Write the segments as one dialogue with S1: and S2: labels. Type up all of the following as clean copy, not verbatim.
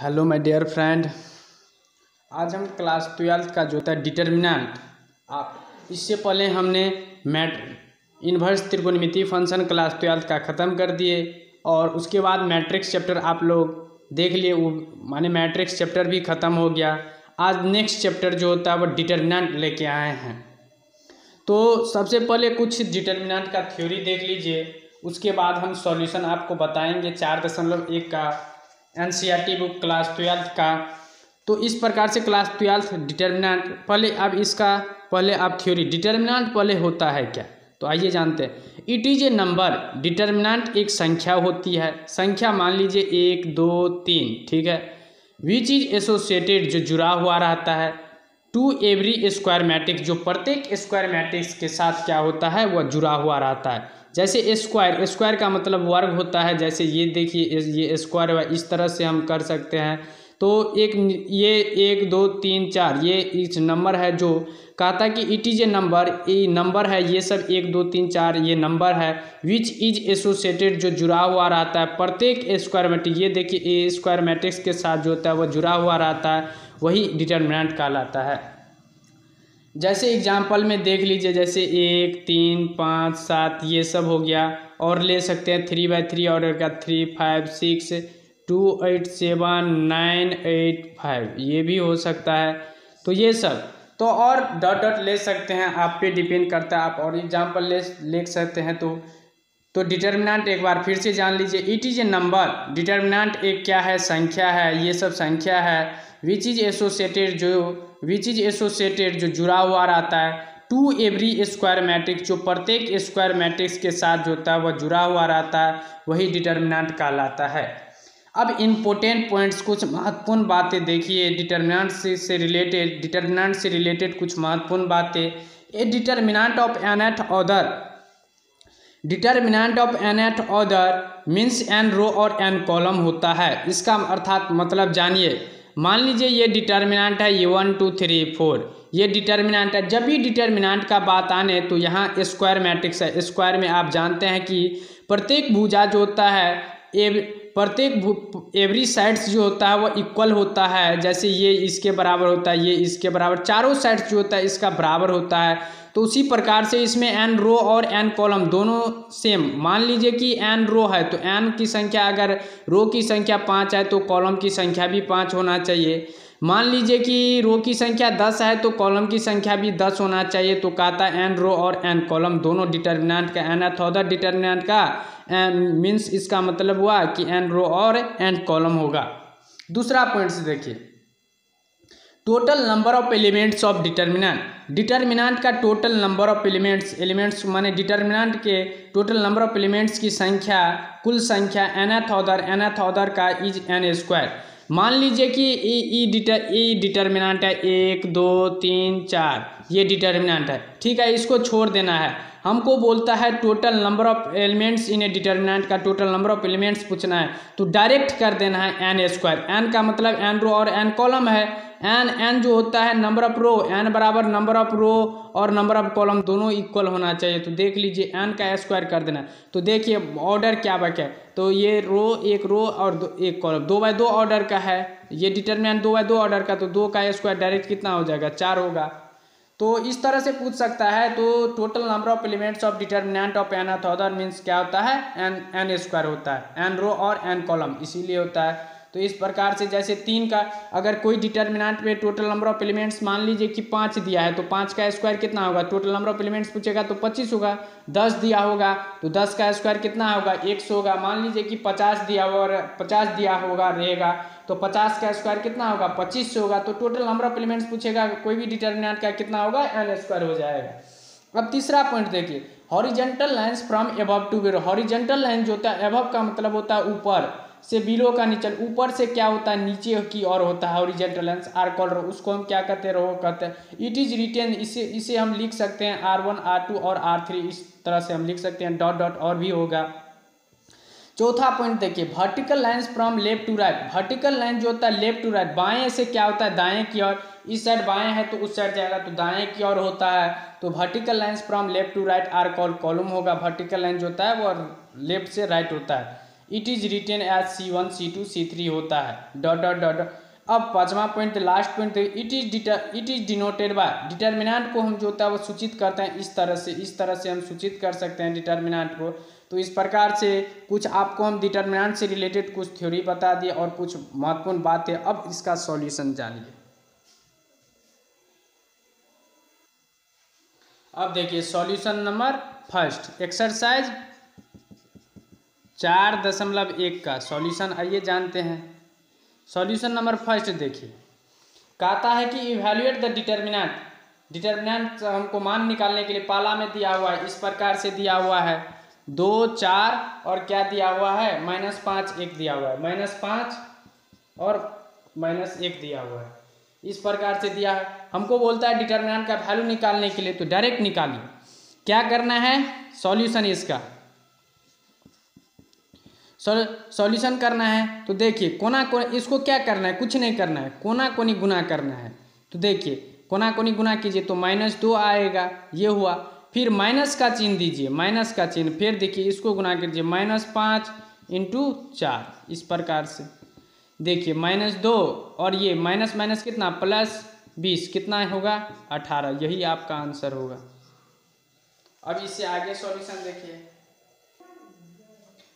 S1: Hello my dear friend. आज हम class 12 का जो था डिटर्मिनेंट, आप इससे पहले हमने इन्वर्स त्रिकोणमितीय फंक्शन क्लास 12 का ख़त्म कर दिए और उसके बाद मैट्रिक्स चैप्टर आप लोग देख लिए, वो माने मैट्रिक्स चैप्टर भी ख़त्म हो गया। आज नेक्स्ट चैप्टर जो होता है वो डिटर्मिनेंट लेके आए हैं। तो सबसे पहले कुछ डिटर्मिनेंट का थ्योरी देख लीजिए, उसके बाद हम सॉल्यूशन आपको बताएंगे 4.1 का एनसीईआरटी बुक क्लास 12 का। तो इस प्रकार से क्लास 12 डिटर्मिनेंट पहले आप थ्योरी डिटर्मिनेंट पहले होता है क्या, तो आइए जानते हैं। It is a number, determinant एक संख्या होती है। संख्या मान लीजिए 1 2 3, ठीक है। विच इज एसोसिएटेड, जो जुड़ा हुआ रहता है, टू एवरी स्क्वायर मैट्रिक्स, जो प्रत्येक स्क्वायर मैट्रिक्स के साथ क्या होता है वह जुड़ा हुआ रहता है। जैसे स्क्वायर का मतलब वर्ग होता है। जैसे ये देखिए, ये स्क्वायर इस तरह से हम कर सकते हैं। तो ये 1 2 3 4 ये इस नंबर है, जो कहता है कि इट इज़ ए नंबर, ये नंबर है, ये सब 1 2 3 4 ये नंबर है। विच इज एसोसिएटेड, जो जुड़ा हुआ रहता है प्रत्येक स्क्वायर मैट्रिक्स, ये देखिए ए स्क्वायर मैट्रिक्स के साथ जो होता है वह जुड़ा हुआ रहता है, वही डिटर्मिनेंट कहलाता है। जैसे एग्जाम्पल में देख लीजिए, जैसे 1 3 5 7 ये सब हो गया, और ले सकते हैं 3/3 ऑर्डर का 3 5 6 2 8 7 9 8 5 ये भी हो सकता है। तो ये सब तो और डॉट डॉट ले सकते हैं, आप पे डिपेंड करता है, आप और एग्जाम्पल ले सकते हैं। तो डिटर्मिनेंट एक बार फिर से जान लीजिए। It is a number, determinant एक क्या है, संख्या है, ये सब संख्या है। विच इज एसोसिएटेड, जो जुड़ा हुआ रहता है, टू एवरी स्क्वायर मैट्रिक्स, जो प्रत्येक स्क्वायर मैट्रिक्स के साथ जो होता है वह जुड़ा हुआ रहता है, वही डिटर्मिनेंट कहलाता है। अब इम्पोर्टेंट पॉइंट्स, कुछ महत्वपूर्ण बातें देखिए डिटर्मिनेंट से रिलेटेड कुछ महत्वपूर्ण बातें। A determinant of nth order means n row और एन कॉलम होता है। इसका अर्थात मतलब जानिए। मान लीजिए ये डिटर्मिनेंट है, ये 1 2 3 4 ये डिटर्मिनेंट है। जब भी डिटर्मिनेंट का बात आने तो यहाँ स्क्वायर मैट्रिक्स है। स्क्वायर में आप जानते हैं कि प्रत्येक भुजा जो होता है, प्रत्येक एवरी साइड्स जो होता है वो इक्वल होता है। जैसे ये इसके बराबर होता है, ये इसके बराबर, चारों साइड्स जो होता है इसका बराबर होता है। तो उसी प्रकार से इसमें एन रो और एन कॉलम दोनों सेम। मान लीजिए कि एन रो है तो एन की संख्या, अगर रो की संख्या 5 है तो कॉलम की संख्या भी 5 होना चाहिए। मान लीजिए कि रो की संख्या 10 है तो कॉलम की संख्या भी 10 होना चाहिए। तो कहता है एन रो और एन कॉलम दोनों डिटर्मिनेंट का, nth ऑर्डर डिटर्मिनेंट का मीन्स इसका मतलब हुआ कि एन रो और एन कॉलम होगा। दूसरा पॉइंट से देखिए, total number of elements of determinant का टोटल नंबर ऑफ एलिमेंट्स माने डिटर्मिनेंट के टोटल नंबर ऑफ एलिमेंट्स की संख्या, कुल संख्या nth ऑर्डर का इज एन स्क्वायर। मान लीजिए कि ई डिटर्मिनेंट है 1 2 3 4 ये डिटर्मिनेंट है, ठीक है। इसको छोड़ देना है, हमको बोलता है total number of elements in A determinant का टोटल नंबर ऑफ एलिमेंट्स पूछना है। तो डायरेक्ट कर देना है एन स्क्वायर। एन का मतलब एन रो और एन कॉलम है। एन जो होता है नंबर ऑफ रो, एन बराबर नंबर ऑफ रो और नंबर ऑफ कॉलम दोनों इक्वल होना चाहिए। तो देख लीजिए एन का स्क्वायर कर देना। तो देखिए ऑर्डर क्या बचा है, तो ये एक रो और एक कॉलम 2/2 ऑर्डर का है। ये डिटर्मिनेंट 2/2 ऑर्डर का, तो 2 का स्क्वायर डायरेक्ट कितना हो जाएगा, 4 होगा। तो इस तरह से पूछ सकता है। तो total number of elements of determinant of nth order means क्या होता है, एन स्क्वायर होता है, एन रो और एन कॉलम इसीलिए होता है। तो इस प्रकार से जैसे 3 का, अगर कोई डिटर्मिनेंट में टोटल नंबर ऑफ एलिमेंट्स मान लीजिए कि 5 दिया है तो 5 का स्क्वायर कितना होगा, टोटल नंबर ऑफ एलिमेंट्स पूछेगा तो 25 होगा। 10 दिया होगा तो 10 का स्क्वायर कितना होगा, 100 होगा। मान लीजिए कि 50 दिया होगा और 50 दिया होगा रहेगा, तो 50 का स्क्वायर कितना होगा, 25 होगा। तो टोटल नंबर ऑफ एलिमेंट्स पूछेगा, कोई भी डिटर्मिनेंट का कितना होगा, एन स्क्वायर हो जाएगा। अब तीसरा पॉइंट देखिए, horizontal lines from above to below. Horizontal line जो होता है, अबव का मतलब होता है ऊपर से, बिलो का नीचे, ऊपर से क्या होता है नीचे की ओर होता है। हॉरिजॉन्टल लाइंस आर कॉल्ड, उसको हम क्या कहते हैं, रो कहते हैं। इट इज रिटेन, इसे हम लिख सकते हैं R1 R2 और R3, इस तरह से हम लिख सकते हैं। डॉट डॉट और भी होगा। चौथा पॉइंट देखिए, vertical lines from left to right. Vertical line जो होता है लेफ्ट टू राइट, बाएं से क्या होता है, दाएं की ओर। इस साइड बाएं है तो उस साइड जाएगा, तो दाएं की ओर होता है। तो vertical lines from left to right are called column होगा। वर्टिकल लाइन जो होता है वो लेफ्ट से राइट होता है। It is written as C1 C2 C3 होता है डॉट डॉट डॉट। अब पाँचवा point last point, it is denoted by, determinant को हम जो होता है वो सूचित करते हैं इस तरह से हम सूचित कर सकते हैं डिटर्मिनेंट को। तो इस प्रकार से कुछ आपको हम डिटर्मिनेंट से रिलेटेड कुछ थ्योरी बता दिए और कुछ महत्वपूर्ण बातें। अब इसका सॉल्यूशन जानिए। अब देखिए सॉल्यूशन नंबर फर्स्ट, एक्सरसाइज 4.1 का सॉल्यूशन आइए जानते हैं। सॉल्यूशन नंबर फर्स्ट देखिए, कहता है कि इवैल्यूएट द डिटर्मिनेंट हमको मान निकालने के लिए पाला में दिया हुआ है, इस प्रकार से दिया हुआ है 2 4 और क्या दिया हुआ है -5 1 दिया हुआ है, -5 और -1 दिया हुआ है, इस प्रकार से दिया है। हमको बोलता है डिटर्मिनेंट का वैल्यू निकालने के लिए, तो डायरेक्ट निकालिए। क्या करना है, सॉल्यूशन इसका सॉल्यूशन करना है। तो देखिए कोना कोना, इसको क्या करना है, कुछ नहीं करना है, कोना कोनी गुना करना है। तो देखिए कोना कोनी गुना कीजिए तो -2 आएगा, ये हुआ। फिर माइनस का चिन्ह दीजिए, माइनस का चिन्ह, फिर देखिए इसको गुना कीजिए, -5 × 4, इस प्रकार से देखिए -2 और ये माइनस माइनस कितना +20 कितना होगा 18, यही आपका आंसर होगा। अब इससे आगे सॉल्यूशन देखिए।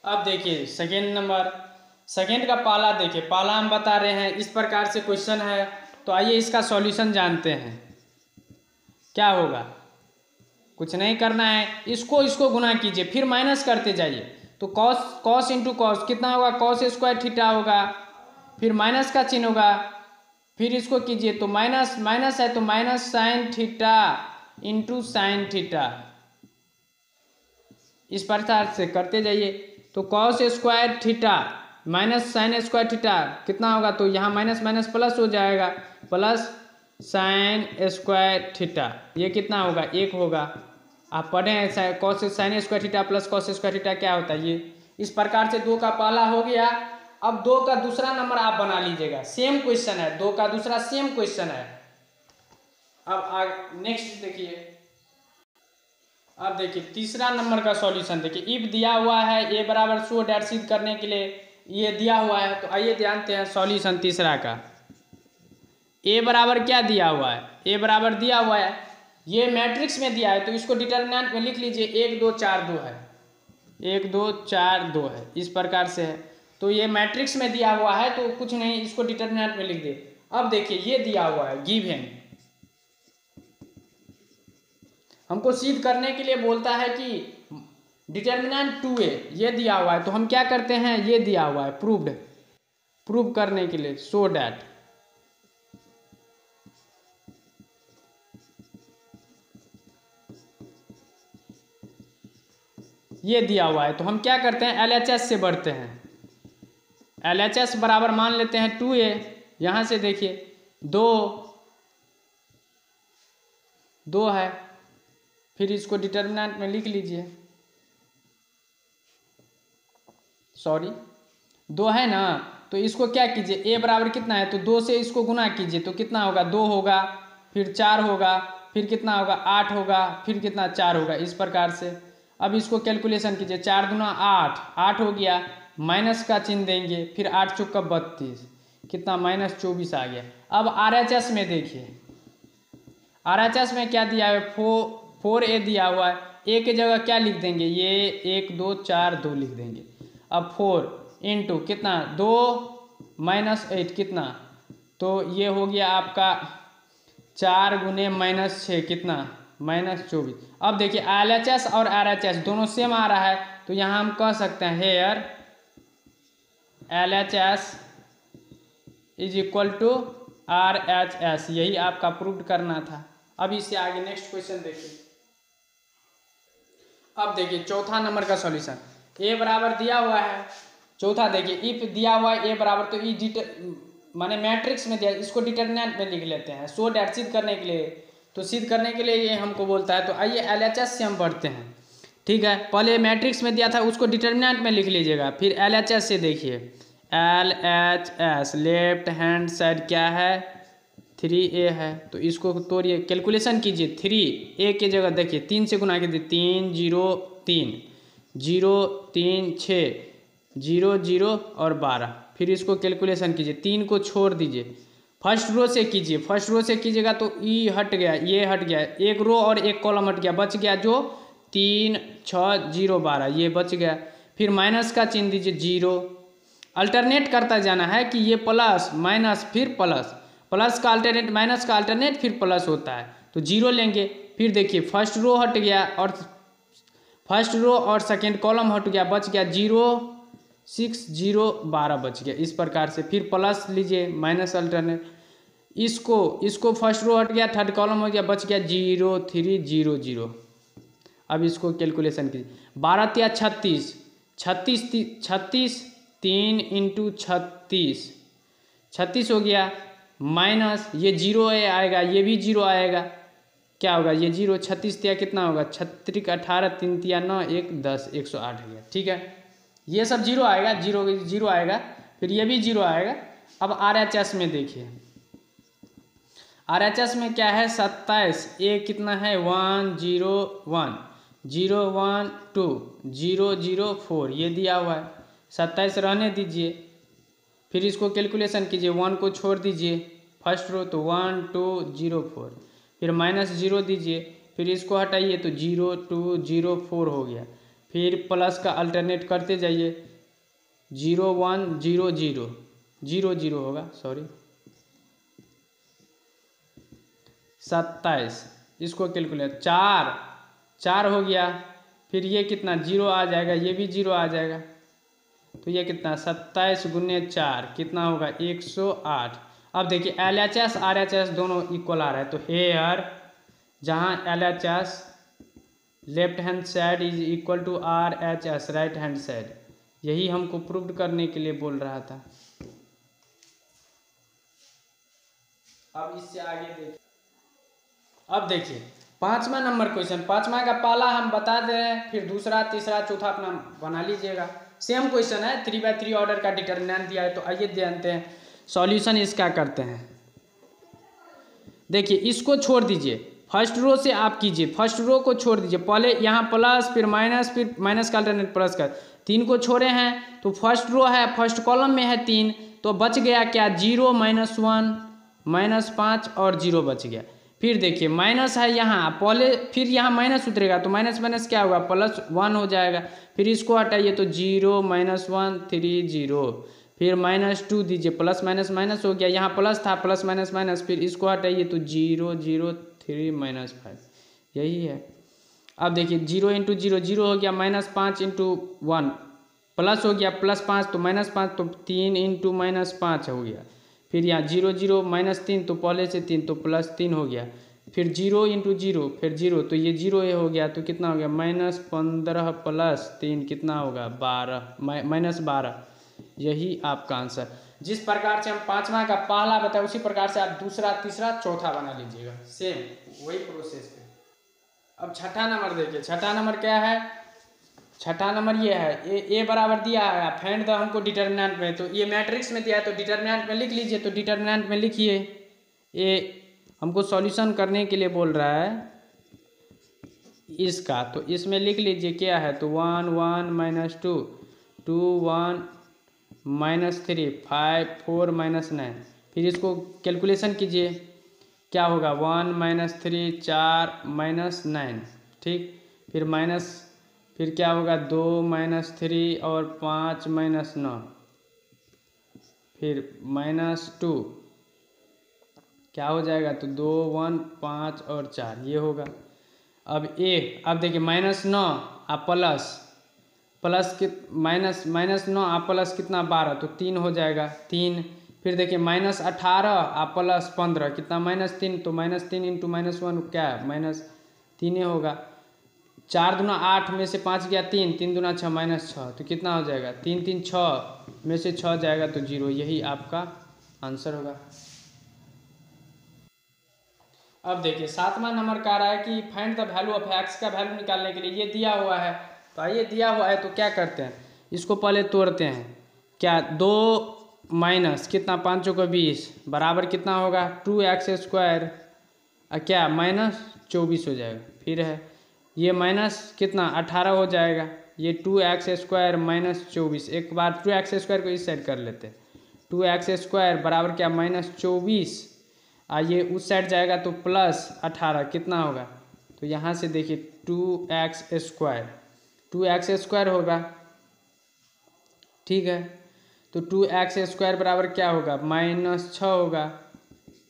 S1: अब देखिए सेकेंड का पाला देखिए, पाला हम बता रहे हैं, इस प्रकार से क्वेश्चन है। तो आइए इसका सॉल्यूशन जानते हैं। क्या होगा, कुछ नहीं करना है, इसको गुना कीजिए, फिर माइनस करते जाइए। तो कॉस इंटू कॉस कितना होगा, cos स्क्वायर थीटा होगा, फिर माइनस का चिन्ह होगा, फिर इसको कीजिए तो माइनस माइनस है तो minus sine theta into sine theta, इस प्रकार से करते जाइए। तो cos square theta minus sine square theta कितना होगा, तो यहाँ माइनस माइनस प्लस हो जाएगा, प्लस साइन स्क्वायर थीटा, ये कितना होगा 1 होगा। आप पढ़े हैं cos sine square theta plus cos square theta क्या होता है ये। इस प्रकार से 2 का पाला हो गया। अब 2 का दूसरा नंबर आप बना लीजिएगा, सेम क्वेश्चन है, 2 का दूसरा सेम क्वेश्चन है। अब नेक्स्ट देखिए। अब देखिए तीसरा नंबर का सॉल्यूशन देखिए, इफ दिया हुआ है a बराबर सो डैट सिद्ध करने के लिए ये दिया हुआ है। तो आइए जानते हैं सॉल्यूशन तीसरा का। a बराबर क्या दिया हुआ है, a बराबर दिया हुआ है, ये मैट्रिक्स में दिया है, तो इसको डिटर्मिनेंट में लिख लीजिए 1 2 4 2 है, 1 2 4 2 है, इस प्रकार से है। तो ये मैट्रिक्स में दिया हुआ है तो कुछ नहीं, इसको डिटर्मिनेंट में लिख दे। अब देखिए ये दिया हुआ है गिवन, हमको सिद्ध करने के लिए बोलता है कि डिटर्मिनेंट 2a, ये दिया हुआ है। तो हम क्या करते हैं, ये दिया हुआ है प्रूव करने के लिए, सो डैट ये दिया हुआ है। तो हम क्या करते हैं, LHS से बढ़ते हैं, LHS बराबर मान लेते हैं 2a, यहाँ से देखिए 2 है, फिर इसको डिटर्मिनेंट में लिख लीजिए, सॉरी 2 है ना, तो इसको क्या कीजिए, a बराबर कितना है तो 2 से इसको गुना कीजिए तो कितना होगा 2 होगा, फिर 4 होगा, फिर कितना होगा 8 होगा, फिर कितना 4 होगा, इस प्रकार से। अब इसको कैलकुलेशन कीजिए, 4 दूना 8 हो गया, माइनस का चिन्ह देंगे, फिर 8 चौका 32 कितना -24 आ गया। अब RHS में देखिए, RHS में क्या दिया है, 4a दिया हुआ है, a के जगह क्या लिख देंगे, ये 1 2 4 2 लिख देंगे। अब 4 इंटू कितना 2 -8 कितना, तो ये हो गया आपका 4 गुने -6 कितना -24। अब देखिए LHS और RHS दोनों सेम आ रहा है, तो यहाँ हम कह सकते हैं here LHS is equal to RHS, यही आपका प्रूव करना था। अब इससे आगे नेक्स्ट क्वेश्चन देखिए। अब देखिए चौथा नंबर का सॉल्यूशन, a बराबर दिया हुआ है, चौथा देखिए इफ दिया हुआ है a बराबर, तो ई माने मैट्रिक्स में दिया, इसको डिटर्मिनेंट में लिख लेते हैं, सो डैट सिद्ध करने के लिए। तो सिद्ध करने के लिए ये हमको बोलता है, तो आइए LHS से हम बढ़ते हैं, ठीक है। पहले मैट्रिक्स में दिया था उसको डिटर्मिनेंट में लिख लीजिएगा, फिर LHS से देखिए, LHS लेफ्ट हैंड साइड क्या है 3a है, तो इसको तोड़िए, कैलकुलेशन कीजिए, 3a के जगह देखिए 3 से गुना कीजिए, 3 0 3 0 3 6 0 0 और 12। फिर इसको कैलकुलेशन कीजिए, 3 को छोड़ दीजिए, फर्स्ट रो से कीजिए। फर्स्ट रो से कीजिएगा तो ई हट गया, ये हट गया, एक रो और एक कॉलम हट गया, बच गया जो 3 6 0 12, ये बच गया। फिर माइनस का चिन्ह दीजिए, 0। अल्टरनेट करता जाना है कि ये प्लस माइनस फिर प्लस, प्लस का अल्टरनेट माइनस का अल्टरनेट फिर प्लस होता है, तो 0 लेंगे। फिर देखिए फर्स्ट रो हट गया और फर्स्ट रो और सेकेंड कॉलम हट गया, बच गया 0 6 0 12 बच गया। इस प्रकार से फिर प्लस लीजिए, माइनस अल्टरनेट, इसको फर्स्ट रो हट गया, थर्ड कॉलम हो गया, बच गया 0 3 0 0। अब इसको कैलकुलेशन कीजिए, 12 तिया 36, 36 3 इंटू 36 36 हो गया, माइनस ये 0 आएगा, ये भी 0 आएगा, क्या होगा ये 0, 36 तिया कितना होगा, 36 18 3 तिया 9 1 10 108 हो गया। ठीक है, ये सब 0 आएगा, 0 आएगा, फिर ये भी 0 आएगा। अब RHS में देखिए, RHS में क्या है, 27, ए कितना है 1 0 1 0 1 2 0 0 4, ये दिया हुआ है, 27 रहने दीजिए। फिर इसको कैलकुलेशन कीजिए, 1 को छोड़ दीजिए फर्स्ट रो, तो 1 2 0 4, फिर माइनस 0 दीजिए, फिर इसको हटाइए तो 0 2 0 4 हो गया। फिर प्लस का अल्टरनेट करते जाइए, 0 1 0 0 0 0 होगा, सॉरी 27, इसको कैलकुलेट 4 4 हो गया, फिर ये कितना 0 आ जाएगा, ये भी 0 आ जाएगा, तो ये कितना 27 गुने 4 कितना होगा 108। अब देखिए LHS RHS दोनों इक्वल आ रहा है, तो हेयर जहाँ LHS left hand side is equal to RHS right hand side, यही हमको प्रूव करने के लिए बोल रहा था। अब इससे आगे देखिए, अब देखिए 5वां नंबर क्वेश्चन, 5वां का पहला हम बता दे रहे हैं, फिर दूसरा तीसरा चौथा अपना बना लीजिएगा। सेम क्वेश्चन है, 3/3 ऑर्डर का डिटरमिनेंट दिया है, तो आइए जानते हैं सॉल्यूशन इसका करते हैं। देखिए इसको छोड़ दीजिए, फर्स्ट रो से आप कीजिए, फर्स्ट रो को छोड़ दीजिए, पहले यहाँ प्लस फिर माइनस का अल्टरनेट प्लस का, 3 को छोड़े हैं तो फर्स्ट रो है, फर्स्ट कॉलम में है 3, तो बच गया क्या 0 -1 -5 और 0 बच गया। फिर देखिए माइनस है यहाँ, पहले फिर यहाँ माइनस उतरेगा तो माइनस क्या होगा +1 हो जाएगा, फिर इसको हटाइए तो 0 -1 3 0, फिर -2 दीजिए, प्लस माइनस हो गया, यहाँ प्लस था प्लस माइनस, फिर इसको हटाइए तो 0 0 3 -5, यही है। अब देखिए 0 × 0 0 हो गया, -5 × 1 प्लस हो गया +5 तो -5, तो 3 × -5 हो गया, फिर यहाँ 0 0 -3 तो पहले से 3 तो +3 हो गया, फिर 0 × 0 फिर 0 तो ये 0 हो गया, तो कितना हो गया -15 + 3 कितना होगा 12 -12, यही आपका आंसर। जिस प्रकार से हम 5वां का पहला बताए उसी प्रकार से आप दूसरा तीसरा चौथा बना लीजिएगा, सेम वही प्रोसेस पे। अब छठा नंबर देखिए, छठा नंबर क्या है, छठा नंबर ये है, ए बराबर दिया है, फाइंड द हमको डिटरमिनेंट में, तो ये मैट्रिक्स में दिया है तो डिटरमिनेंट में लिख लीजिए, तो डिटरमिनेंट में लिखिए, ए हमको सॉल्यूशन करने के लिए बोल रहा है इसका, तो इसमें लिख लीजिए क्या है, तो 1 1 -2 2 1 -3 5 4 -9, फिर इसको कैलकुलेशन कीजिए, क्या होगा 1 -3 4 -9, ठीक, फिर क्या होगा 2 -3 और 5 -9, फिर -2 क्या हो जाएगा, तो 2 1 5 और 4 ये होगा। अब देखिए -9 आप प्लस -9 आप प्लस कितना 12 तो 3 हो जाएगा 3, फिर देखिए -18 आप +15 कितना -3, तो -3 × -1 क्या -3 होगा, 4 दूना 8 में से 5 गया 3 3 दूना 6 -6, तो कितना हो जाएगा 3 3 6 में से 6 जाएगा तो 0, यही आपका आंसर होगा। अब देखिए 7वां नंबर का रहा है कि find the value of x का वैल्यू निकालने के लिए ये दिया हुआ है, तो आइए दिया हुआ है तो क्या करते हैं, इसको पहले तोड़ते हैं, क्या 2 माइनस कितना 5 को 20 बराबर कितना होगा 2x² क्या -24 हो जाएगा, फिर है ये माइनस कितना 18 हो जाएगा, ये 2x² माइनस 24। एक बार 2x² को इस साइड कर लेते हैं। 2x² बराबर क्या -24। ये उस साइड जाएगा तो +18 कितना होगा? तो यहाँ से देखिए 2x² होगा, ठीक है। तो 2x² बराबर क्या होगा? -6 होगा।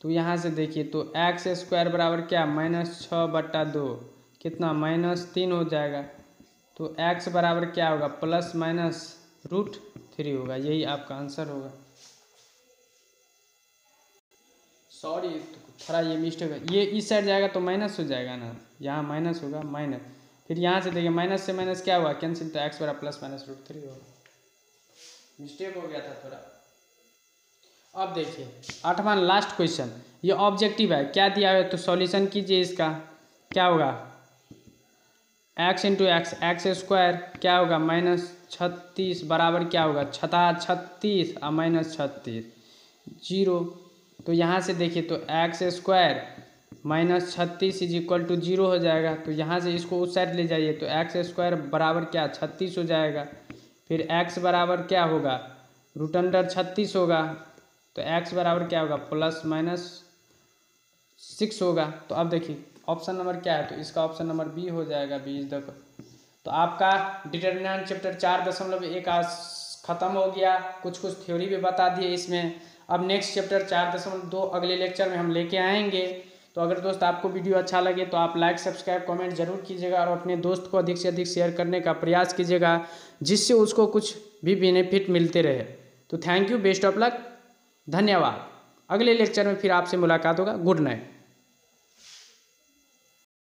S1: तो यहाँ से देखिए तो x² बराबर क्या -6/2 कितना -3 हो जाएगा। तो x बराबर क्या होगा? ±√3 होगा। यही आपका आंसर होगा। सॉरी थोड़ा ये मिस्टेक है, ये इस साइड जाएगा तो माइनस हो जाएगा ना, यहाँ माइनस होगा माइनस। फिर यहाँ से देखिए माइनस से माइनस क्या हुआ? कैंसिल। तो x बराबर +√3 होगा। मिस्टेक हो गया था थोड़ा। अब देखिए 8वां लास्ट क्वेश्चन, ये ऑब्जेक्टिव है। क्या दिया है तो सॉल्यूशन कीजिए इसका। क्या होगा? x × x² क्या होगा? -36 बराबर क्या होगा? 36 और -36 0। तो यहाँ से देखिए तो x² -36 = 0 हो जाएगा। तो यहाँ से इसको उस साइड ले जाइए तो x² बराबर क्या 36 हो जाएगा। फिर x बराबर क्या होगा? √36 होगा। तो x बराबर क्या होगा? ±6 होगा। तो अब देखिए ऑप्शन नंबर क्या है? तो इसका ऑप्शन नंबर बी हो जाएगा। B is the. तो आपका डिटर्मिनेंट चैप्टर 4.1 आज ख़त्म हो गया। कुछ थ्योरी भी बता दिए इसमें। अब नेक्स्ट चैप्टर 4.2 अगले लेक्चर में हम लेके आएंगे। तो अगर दोस्त आपको वीडियो अच्छा लगे तो आप लाइक सब्सक्राइब कमेंट जरूर कीजिएगा और अपने दोस्त को अधिक से अधिक शेयर करने का प्रयास कीजिएगा, जिससे उसको कुछ भी बेनिफिट मिलते रहे। तो thank you, best of luck, धन्यवाद। अगले लेक्चर में फिर आपसे मुलाकात होगा। Good night.